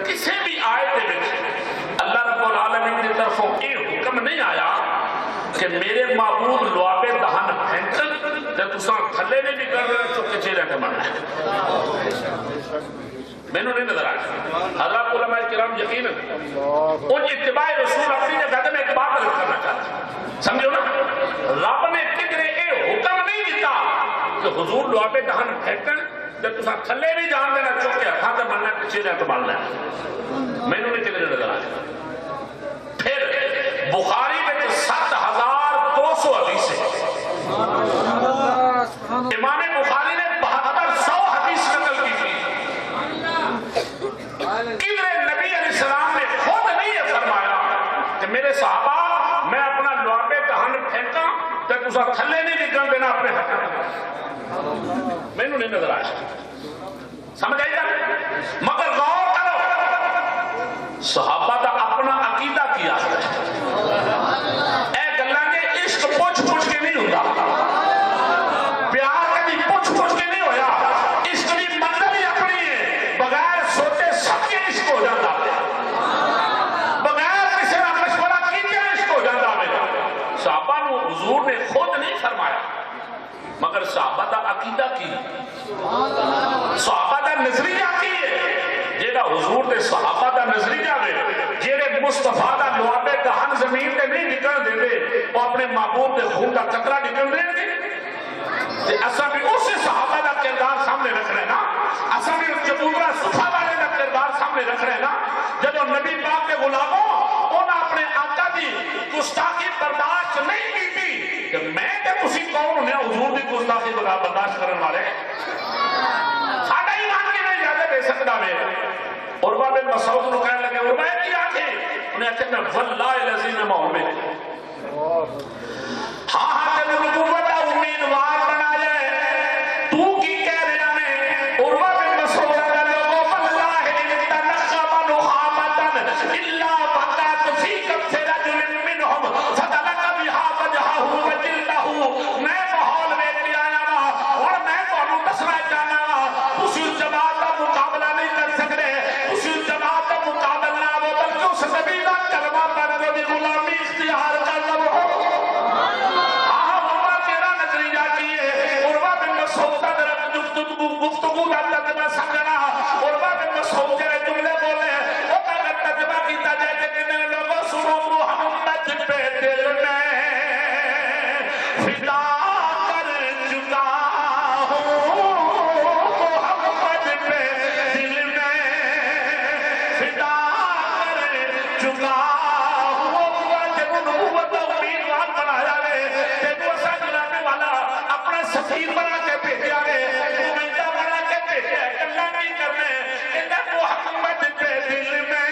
کسی بھی آیت دے وچ اللہ رب العالمین کی طرفوں یہ حکم نہیں آیا کہ میرے معبود لوابے دہن پھینکن تے تساں تھلے نہیں نکل چک کے چہرے تے مرنا ہے. میں نہیں نظر آیا. حضرات علماء کرام یقین ان اتباع رسول اپنی جگہ میں ایک بات عرض کرنا چاہتا ہوں. سمجھو نا, رب نے کدھر یہ حکم نہیں دیتا کہ حضور لوابے دہن پھینکن تے تساں تھلے نہیں جان دینا چک کے ہاتھ تے مرنا ہے, چہرے تے مرنا ہے. میں نہیں کدھر نظر آیا. پھر بخاری میں 7200 حدیث ہے. امام بخاری نے 7200 حدیث نقل کی تھی. کدھر نبی علیہ السلام نے خود نہیں یہ فرمایا کہ میرے صحابہ میں اپنا لوابے دہن پھینکا تے تساں تھلے نہیں نکل دینا اپنے ہاتھ. میں نہیں نظر آیا. سمجھ آئی جا. مگر غور کرو صحابہ دا اپنا عقیدہ کیا ہے. اے گلاں کے عشق پوچھ پوچھ کے نہیں ہوتا, پیار کبھی پوچھ پوچھ کے نہیں ہویا. عشق کی منزل ہی اپنی ہے, بغیر سوچے سب کے عشق ہو جاتا ہے, بغیر کسی کا مشورہ کیتے عشق ہو جاتا ہے. صحابہ نو حضور نے خود نہیں فرمایا مگر صحابہ دا عقیدہ کی, صحابہ دا نظریہ کی ہے. جیڑا حضور دے صحابہ دا نظریہ ہے, جیڑے مصطفیٰ دا لوابے دہن زمین تے نہیں نکل دے دے, وہ اپنے معبود دے خون دا قطرہ نکل دے دے. اساں بھی اسی صحابہ دا کردار سامنے رکھ رہے نا, اساں بھی جبوترا صفحہ والے دا کردار سامنے رکھ رہے نا. جب نبی پاک کے غلاموں انہاں اپنے آقا دی گستاخی برداشت نہیں کی تھی کہ میں تے تسی کون ہونے حضور دی گستاخی برداشت کرن والے. ساڈا ایمان کی نہیں زیادہ دے سکتا میں. عروہ بن مسعود نو کہنے لگے عروہ کی آنکھیں, انہیں کہتے ہیں واللہ الذین محمد, ہاں ہاں کہ نبوت کا امیدوار بنایا ہے, تو کی کہہ رہا ہے. عروہ بن مسعود کا لوگوں واللہ انتا نخب نخامتن الا وقات فی کبت رجل منہم فتلق بها وجہہ وجلدہ. میں ماحول میں بھی آیا وا اور میں تو دسنا چاہنا وا, اسی جماعت کا مقابلہ نہیں کر سکتے, اسی جماعت کا مقابلہ نہ ہو بلکہ اس نبی کا کلمہ پڑھ کے بھی غلامی اختیار کر لو. گفتگو کا ترجمہ سمجھنا. عروہ بن مسعود کے جملے بولے وہ کا ترجمہ کیتا جائے کہ کتنے لوگوں سنو محمد پہ دل میں فدا کر چکا ہوں, محمد پہ دل میں فدا کر چکا ہوں. جب نبوت امیدوار بنایا گئے تیرے وسا جلانے والا اپنا سفیر بنا کے بھیجا گئے, محمد پہ دل میں فدا کر چکا ہوں, محمد پہ دل میں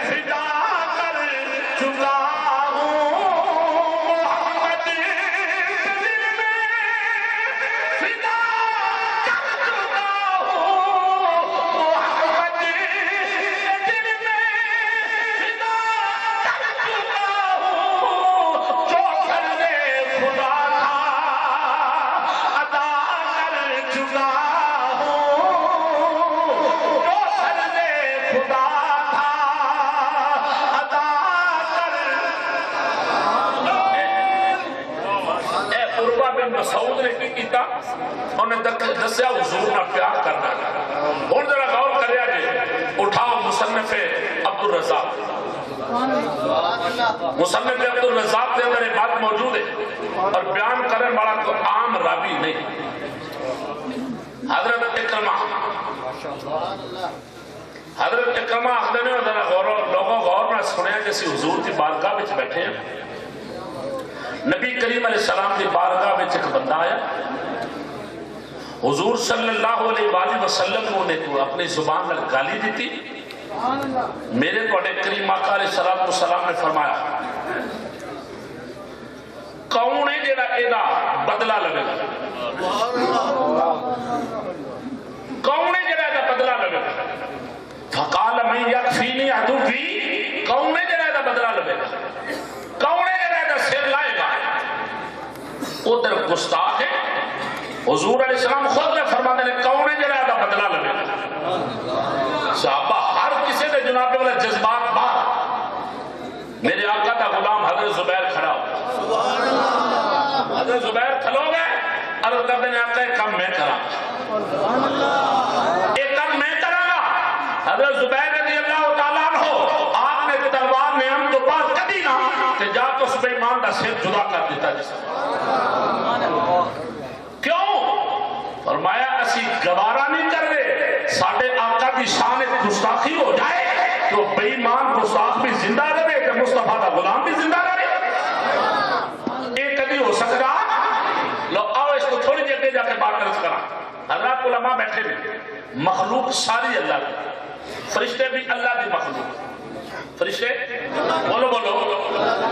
فدا کر چکا ہوں, محمد پہ دل میں فدا کر چکا ہوں. جو کرنے خدا تھا ادا کر چکا مسعود نے کی کیتا, انہیں دسیا حضور نہ پیار کرنا. اور ذرا غور کریا جی, اٹھاؤ مصنف عبد الرزاق, مصنف عبد الرزاق کے اندر یہ بات موجود ہے اور بیان کرنے والا تو عام راوی نہیں. حضرت اکرمہ آخر نے لوگوں غور نہ سنیا کہ حضور کی بارگاہ میں بیٹھے ہیں. نبی کریم علیہ السلام کی بارگاہ میں ایک بندہ آیا, حضور صلی اللہ علیہ وآلہ وسلم نے اپنی زبان میں گالی دی تھی. میرے بڑے کریم آقا علیہ السلام نے فرمایا کون ہے جیڑا ایدا بدلہ لگے گا, کون ہے جیڑا ایدا بدلہ لگے گا. فقال من یکفینی عدوی, کون ہے جیڑا ایدا بدلہ لگے گا, کون ہے جیڑا ایدا سر لائے گا. ادھر گستاخ ہے, حضور علیہ السلام خود نے فرماتے ہیں کون ہے جیڑا ایدا بدلہ لگے گا. صحابہ کر دینے آقا ایک کام میں کرا ایک کام میں کرا گا. حضرت زبیر رضی اللہ تعالیٰ عنہ آپ نے تلوار نے ہم تو بات کبھی نہ کہ جا تو اس بے ایمان دا سر جدا کر دیتا جس کیوں فرمایا اسی گوارا نہیں کر رہے ساڑھے آقا کی شان گستاخی ہو جائے تو بے ایمان گستاخ بھی زندہ رہے کہ مصطفیٰ دا غلام بھی زندہ رہے. ایک کدی ہو سکتا لو آؤ اس کو تھوڑی جگہ جا کے بات کرس کرا. حضرات علماء بیٹھے بھی مخلوق ساری اللہ کی فرشتے بھی اللہ کی مخلوق فرشتے بولو بولو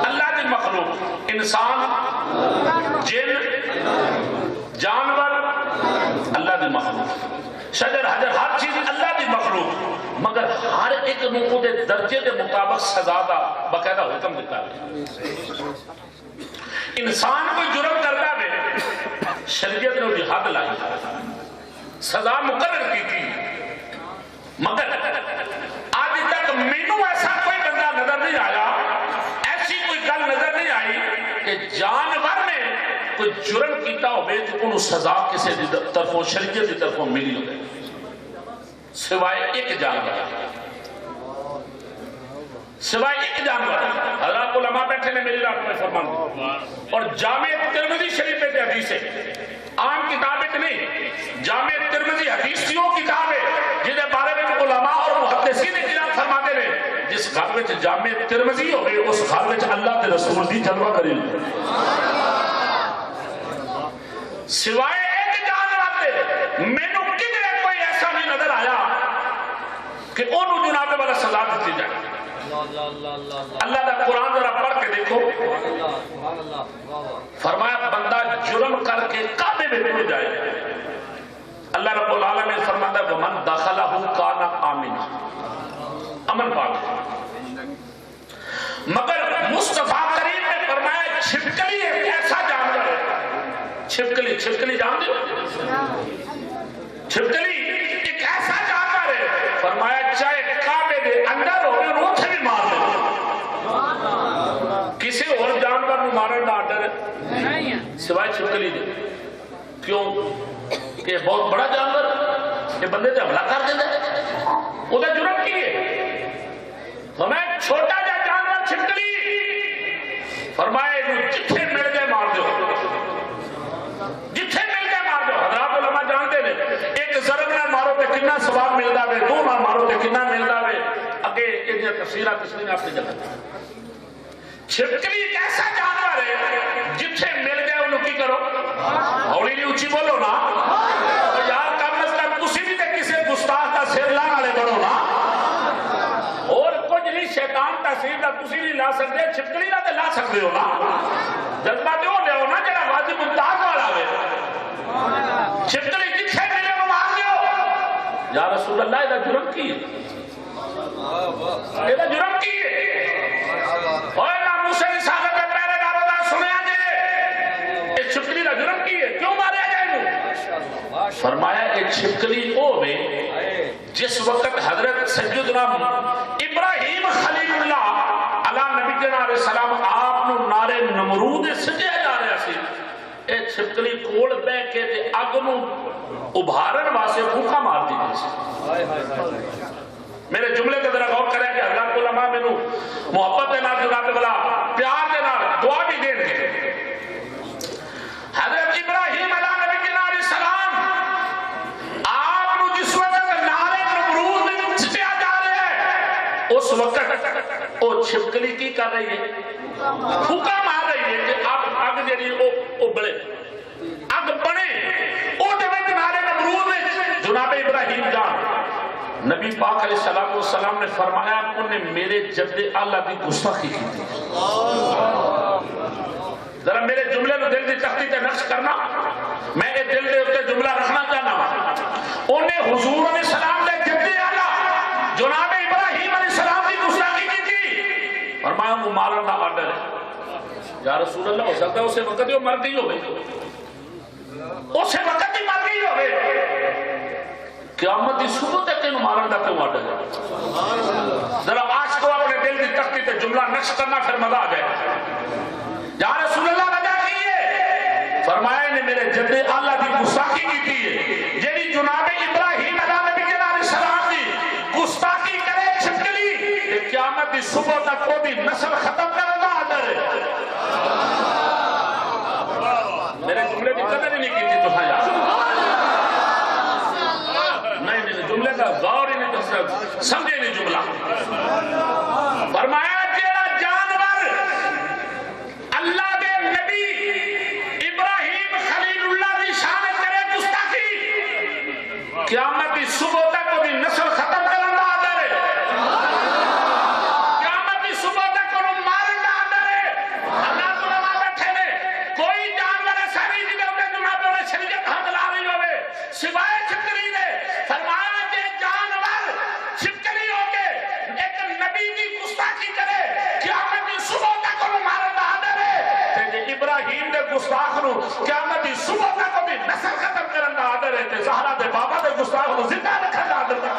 اللہ کی مخلوق انسان جن جانور اللہ کی مخلوق شجر حجر ہر چیز اللہ کی مخلوق مگر ہر ایک نوکو دے درجے دے مطابق سزا دا باقاعدہ حکم دیتا ہے. انسان کوئی جرم کرتا ہے شریعت نے حد لائی سزا مقرر کی تھی مگر آج تک مینوں ایسا کوئی بندہ نظر نہیں آیا ایسی کوئی گل نظر نہیں آئی کہ جانور نے کوئی جرم کیتا ہوئے تو انہوں سزا کسی طرفوں شریعت کی طرفوں ملی ہوئے سوائے ایک جانور حضرات علماء بیٹھے نے میری رات میں فرمان دی اور جامع ترمذی شریف پہ حدیث ہے عام کتابیں نہیں جامع ترمذی حدیث کی وہ کتاب ہے جنہیں بارے میں علماء اور محدثین کرام فرماتے ہیں جس گھر میں جامع ترمذی ہو گئے اس گھر میں اللہ کے رسول دی جلوہ کریں سوائے ایک جانور دے مینوں کدھر کوئی ایسا نہیں نظر آیا کہ انہوں جناب والا سزا دیتی جائے. اللہ کا قرآن ذرا پڑھ کے دیکھو فرمایا بندہ جرم کر کے کعبے میں پڑ جائے اللہ رب العالمین فرماتا ہے ومن دخلہ کان آمنا امن پاک مگر مصطفیٰ کریم نے فرمایا چھپکلی ایک ایسا جانور ہے چھپکلی جان دے چھپکلی ایک ایسا جانور ہے فرمایا چاہے کعبے دے اندر ہو روٹھے بھی مار دے کسی اور جانور میں مارن دا آڈر ہے سوائے چھپکلی دے کیوں کہ بہت بڑا جانور یہ بندے دے حملہ کر دے وہ دے جرم کی ہے فرمایا چھوٹا جا جانور چھپکلی فرمایا جتھے مل گئے مار دو جتھے مل گئے مار دو. حضرات علماء جانتے ہیں ایک ضرب نہ مارو تے کتنا ثواب ملتا ہے دو نہ مارو تے کتنا ملتا ہے اگے یہ تفسیرات کس نے آپ سے جگہ چھپکلی ایک ایسا جانور ہے جتھے مل گئے انہوں کی کرو ہولی نہیں اچھی بولو نا یار کم از کم تسی بھی تے کسی گستاخ کا سر لا والے بڑھو نا اور کچھ نہیں شیطان کا سر دا تسی نہیں لا سکتے چھپکلی نہ تے لا سکتے ہو نا جذبہ دیو لے ہو نا جڑا واجب ممتاز والا ہے چھپکلی جتھے ملے وہ مار دیو یا رسول اللہ یہ جرم کی ہے یہ جرم کی ہے اور موسیٰ رسالت میں پہلے دارو دا سنے آجے ایک چھپکلی دا جرم کی ہے کیوں مارے آجائے فرمایا ایک چھپکلی او میں جس وقت حضرت سیدنا ابراہیم خلیل اللہ علیہ نبی جنہ علیہ السلام آپ نو نارے نمرود سجے جا رہے سے ایک چھپکلی کوڑ بے کے تے اگنو ابھارن واسے پھوکا مار دی گئی میرے جملے کے ذرا غور کریں کہ حضرات علماء میں محبت دے نال جناب والا پیار دے نال دعا بھی دیں گے. حضرت ابراہیم علیہ السلام آپ نو جس وقت نارے نمرود میں چھٹیا جا رہے ہیں اس وقت وہ چھپکلی کی کر رہی ہے پھوکا مار رہی ہے کہ اگ جڑی او بڑے اگ بنے او دے وچ نارے نمرود میں جناب ابراہیم جان نبی پاک علیہ السلام نے فرمایا انہوں نے میرے جد اعلیٰ کی گستاخی کی تھی. ذرا میرے جملے میں دل دی تختی تے نقش کرنا میں یہ دل دے اتے جملہ رکھنا چاہنا انہیں حضور علیہ السلام نے جد اعلیٰ جناب ابراہیم علیہ السلام کی گستاخی کی تھی فرمایا وہ مارن دا آرڈر ہے یا رسول اللہ ہو سکتا ہے اسے وقت ہی مر گئی ہوئے اسے وقت ہی مر گئی ہوئے قیامت دی صبح تک انہوں مارن دا کیوں آڈر ہے ذرا آج کو اپنے دل دی تختی تے جملہ نقش کرنا پھر مزہ آ جائے یا رسول اللہ وجہ کیے فرمایا نے میرے جدے اللہ دی گستاخی کی تھی ہے جیڑی جناب ابراہیم علیہ السلام دی گستاخی کرے چھپکلی کہ قیامت دی صبح تک کو بھی نسل ختم کرنا آدھر ہے میرے جملے کی قدر ہی نہیں کی تھی تو یار نہیں جملے کا غور ہی نہیں تو سمجھے نہیں جملہ فرمایا جیڑا جانور اللہ دے نبی ابراہیم خلیل اللہ دی شان کرے گستاخی قیامت دی صبح تک کو بھی نسل ختم کرنا آدھر ہے قیامت دی صبح تک کو مارنا آدھر ہے اللہ تو لما بیٹھے نے کوئی جانور ایسا نہیں جنہیں انہیں جناب انہیں شریعت حد لا رہی ہوئے سوائے چھپکلی نے فرمایا کہ جانور چھپکلی ہو کے ایک نبی کی گستاخی کرے قیامت دی صبح تک کو مارنا آدھر ہے کہ ابراہیم دے گستاخ نو قیامت دی صبح تک کو بھی نسل ختم کرنا آدھر ہے کہ زہرہ دے بابا دے گستاخ نو زندہ رکھنا آدھر ہے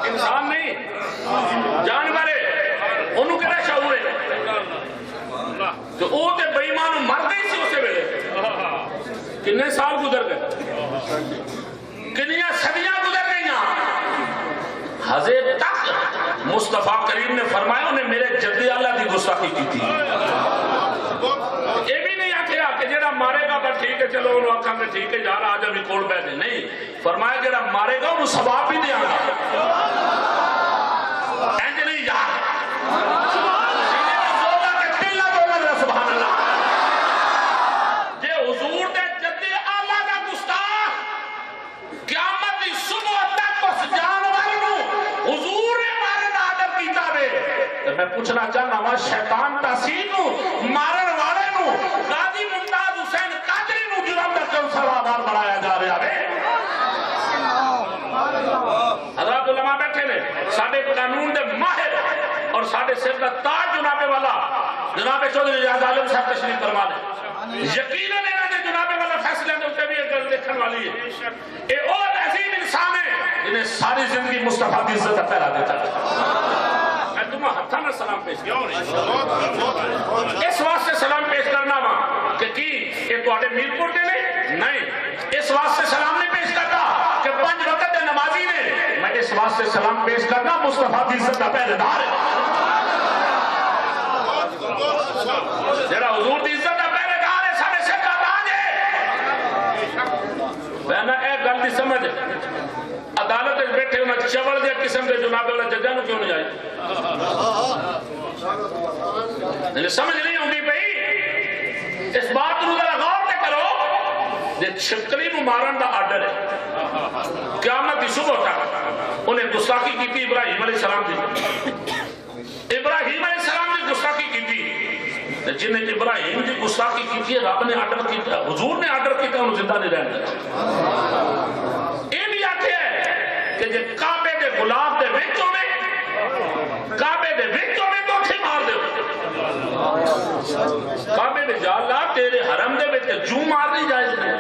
انسان نہیں جانور ہے انہوں کے رہا شعور ہے تو او تے بےمان مر گئی سی اسے ویلے کتنے سال گزر گئے کتنیاں صدیاں گزر گئیاں حضرت تک مصطفیٰ کریم نے فرمایا انہیں میرے جدی اللہ دی گستاخی کی تھی یہ بھی نہیں آکھیا کہ جڑا مارے گا بس ٹھیک ہے چلو انہوں آکھاں میں ٹھیک ہے یار آج ابھی کوڑ بیٹھے نہیں فرمایا جڑا مارے گا انہوں ثواب بھی دیا گا اینج نہیں یار سینے میں زولہ کے دل نہ بولنا سبحان اللہ جے حضور دے جدی اللہ دا گستاخ قیامت دی صبح تک اس جانور نو حضور نے مارے دا عدد کیتا بے تو میں پوچھنا چاہنا ہوں شیطان تحسین نو مارن والے نو غازی ممتاز حسین قادری نو جرم دا کیوں سوابار بڑھایا جا رہا ہے حضرات علماء بیٹھے نے ساڑھے قانون دے ماہر اور ساڑھے سر دا تاج جناب والا جناب چودھری ریاض عالم صاحب تشریف فرما دے یقیناً انہوں نے جناب والا فیصلے نے اسے بھی ایک گل دیکھن والی ہے اے اور عظیم انسان ہے جنہیں ساری زندگی مصطفیٰ کی عزت پہلا دیتا ہے میں تمہیں ہتھا میں سلام پیش کیا اس واسطے سلام پیش کرنا ماں کہ کی یہ تو آٹے میرپور دے لیں نہیں اس واسطے سلام نہیں پیش کرتا کہ 5 وقت نمازی نے میں اس واسطے سلام پیش کرنا مصطفیٰ کی عزت کا پہلے دار ہے جڑا حضور کی عزت کا پہلے دار ہے سارے سے کا تاج ہے بہنا ایک گل دی سمجھ عدالت بیٹھے انہیں چول دیا قسم دے جناب اللہ ججانو کیوں نہیں آئی سمجھ نہیں ہوں گی بھئی اس بات کو ذرا غور نہ کرو یہ چھپکلی نو مارن دا آرڈر ہے قیامت کی صبح تک انہیں گستاخی کی تھی ابراہیم علیہ السلام دی ابراہیم علیہ السلام نے گستاخی کی تھی جنہیں ابراہیم کی گستاخی کی تھی رب نے آرڈر کی تھی حضور نے آرڈر کی تھی انہوں زندہ نہیں رہنے یہ بھی آتے ہیں کہ جب کعبے دے غلاف دے ویچوں میں کعبے دے ویچوں میں تو کھی مار دے کعبے دے جالا تیرے حرم دے ویچے جو مارنی جائز نہیں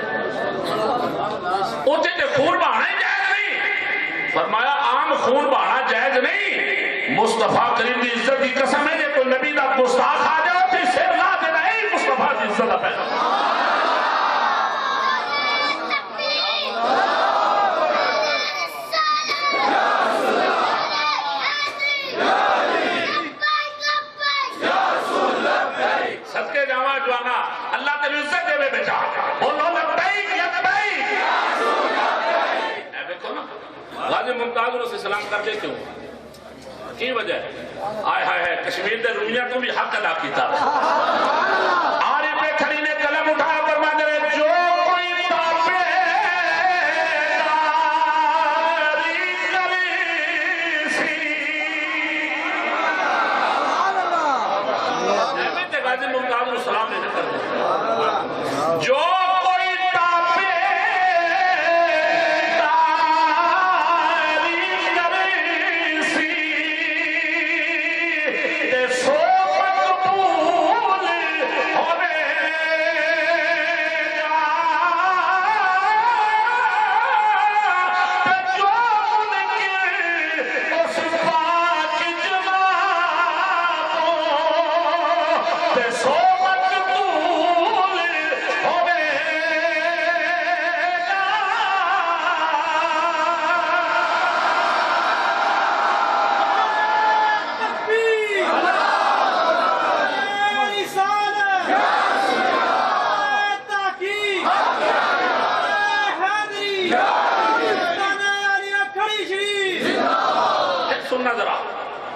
اوچے تے خون بہانا ہی جائز نہیں فرمایا عام خون بہانا جائز نہیں مصطفیٰ کریم دی عزت دی قسم ہے تو نبی دا گستاخ آ جاؤ تھی سیر لا دینا ہے مصطفیٰ دی عزت دا پہلا صدقے جاوا جوانا اللہ تیری عزت دے میں بیچا بولو لبیک لبیک اے دیکھو نا غازی ممتاز سے سلام کر دے کیوں کی وجہ ہے آئے ہائے کشمیر دے رومیہ تو بھی حق ادا کیتا آرے پہ کھڑی نے قلم اٹھایا فرما دے جو کوئی پاپے گا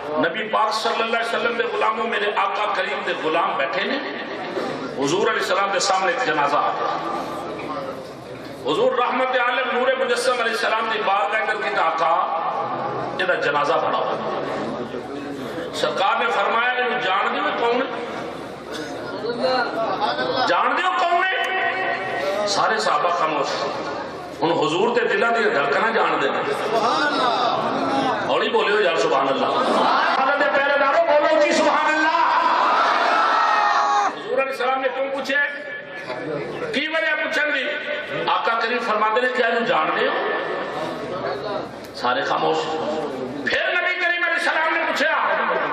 نبی پاک صلی اللہ علیہ وسلم دے غلاموں میرے آقا کریم دے غلام بیٹھے نے. حضور علیہ السلام دے سامنے ایک جنازہ آ گیا. حضور رحمت عالم نور مجسم علیہ السلام دی بارگاہ کر کے آقا یہ جنازہ پڑا ہوا. سرکار نے فرمایا انہوں جان دیو کون ہے؟ جان دیو کون ہے؟ سارے صحابہ خاموش. ان حضور تے دلہ دی دھڑکنا جان دے. اولی بولے ہو یار سبحان اللہ. حضرت پہلے داروں بولو جی سبحان اللہ. حضور علیہ السلام نے کیوں پوچھے؟ کی وجہ پوچھن دی؟ آقا کریم فرماتے ہیں کیا انہوں جان دے ہو؟ سارے خاموش. پھر نبی کریم علیہ السلام نے پوچھا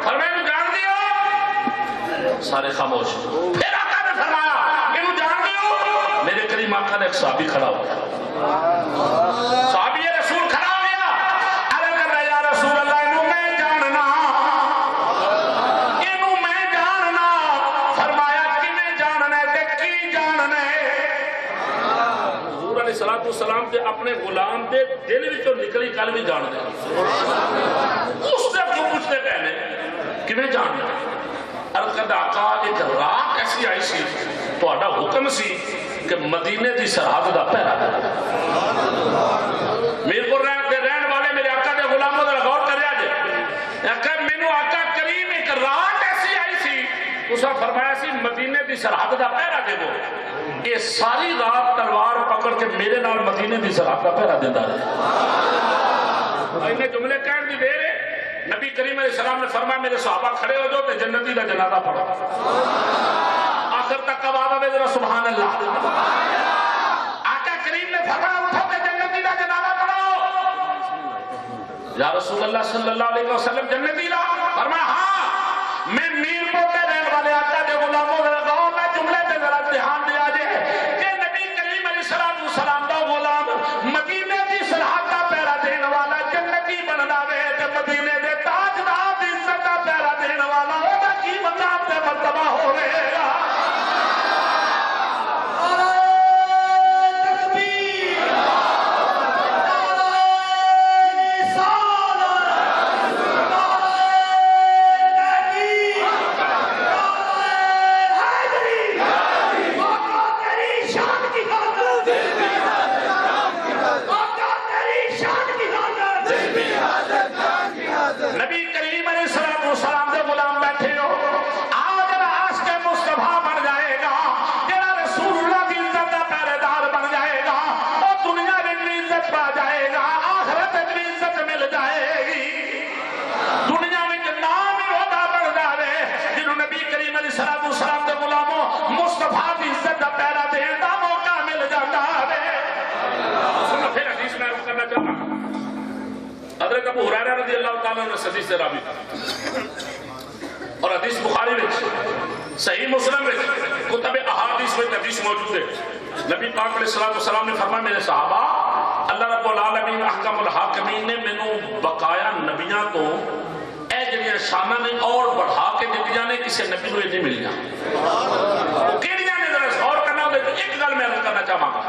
فرمایا انہوں جان دے ہو؟ سارے خاموش. پھر آقا نے فرمایا انہوں جان دے ہو؟ میرے کریم آقا نے ایک صحابی کھڑا ہو گیا. صحابی رسول کھڑا ہو گیا. عرض کر رہا یا رسول اللہ انہوں میں جاننا. انہوں میں جاننا. فرمایا کہ میں جاننا ہے کہ کی جاننا ہے. حضور علیہ السلام کے اپنے غلام دے دل بھی تو نکلی کل بھی جان دے. اس سے کیوں پوچھتے پہنے کہ میں جاننا. عرض کر آقا ایک رات ایسی آئی سی تو آڈا حکم سی کہ مدینے دی سرحد دا پہرا کرنا. میرے کو رہن والے میرے آقا دے غلاموں دا غور کر رہا جے. کہ مینوں آقا کریم ایک رات ایسی آئی سی اسا فرمایا سی مدینے دی سرحد دا پہرا دے وہ. یہ ساری رات تلوار پکڑ کے میرے نال مدینے دی سرحد دا پہرا دیندا رہا. انہیں جملے کہن دی دیر ہے. نبی کریم علیہ السلام نے فرمایا میرے صحابہ کھڑے ہو جو تے جنتی دا جنازہ پڑھو. آخر تک آواز آوے ذرا سبحان اللہ. آقا کریم نے فرمایا اٹھو تے جنتی دا جنازہ پڑھو. یا رسول اللہ صلی اللہ علیہ وسلم جنتی دا؟ فرمایا ہاں. میں میر پوتے رہن والے آقا دے غلاموں دے لگاؤں میں جملے تے ذرا دھیان دیا جائے کہ نبی کریم علیہ السلام دا غلام مدینے دی سرحد دا پہرا دین والا جنتی بننا وے تے مدینے دے تاجدار دی عزت دا پہرا دین والا ہوگا کی مقام تے مرتبہ ہوے گا. نبی کریم علیہ السلام دے غلام بیٹھے ہو. آج راس کے مصطفیٰ بن جائے گا جڑا رسول اللہ کی عزت کا پہرے دار بن جائے گا. اور دنیا میں بھی عزت پا جائے گا آخرت میں بھی عزت مل جائے گی. دنیا میں نام ہی ہوتا بن جائے جنہوں نبی کریم علیہ السلام دے غلاموں مصطفیٰ کی عزت کا پہرا دینے کا موقع مل جاتا ہے. سنو پھر حدیث میں عرض کرنا چاہتا ہوں. حضرت ابو ہریرہ رضی اللہ تعالیٰ عنہ حدیث سے راوی اور حدیث بخاری میں صحیح مسلم میں کتب احادیث میں حدیث موجود ہے. نبی پاک علیہ السلام نے فرمایا میرے صحابہ اللہ رب العالمین احکم الحاکمین نے مینوں بقایا نبیاں تو اے جڑیاں شاناں نے اور بڑھا کے دتیاں نے کسی نبی نوں نہیں ملیاں. کیڑیاں نے ذرا غور کرنا ہو ایک گل میں عرض کرنا چاہاں گا.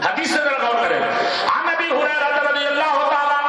حدیث سے ذرا غور کریں. عن ابی ہریرہ رضی اللہ تعالیٰ